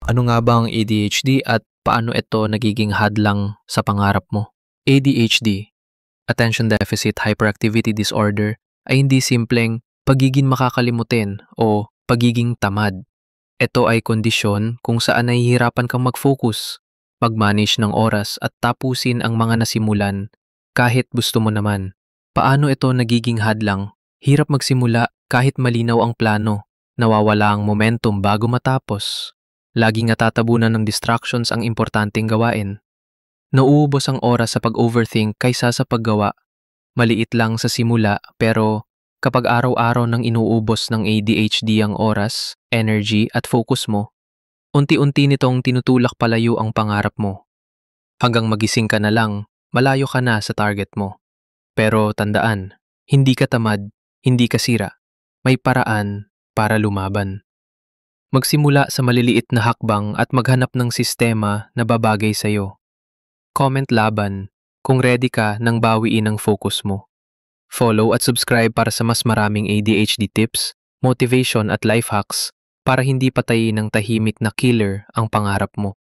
Ano nga ba ang ADHD at paano ito nagiging hadlang sa pangarap mo? ADHD, Attention Deficit Hyperactivity Disorder, ay hindi simpleng pagiging makakalimutin o pagiging tamad. Ito ay kondisyon kung saan nahihirapan kang mag-focus, mag-manage ng oras at tapusin ang mga nasimulan kahit gusto mo naman. Paano ito nagiging hadlang? Hirap magsimula kahit malinaw ang plano. Nawawala ang momentum bago matapos. Laging natatabunan ng distractions ang importanteng gawain. Nauubos ang oras sa pag-overthink kaysa sa paggawa. Maliit lang sa simula pero kapag araw-araw nang inuubos ng ADHD ang oras, energy at focus mo, unti-unti nitong tinutulak palayo ang pangarap mo. Hanggang magising ka na lang, malayo ka na sa target mo. Pero tandaan, hindi ka tamad, hindi ka sira. May paraan para lumaban. Magsimula sa maliliit na hakbang at maghanap ng sistema na babagay sa'yo. Comment laban kung ready ka nang bawiin ang focus mo. Follow at subscribe para sa mas maraming ADHD tips, motivation at life hacks para hindi patayin ng tahimik na killer ang pangarap mo.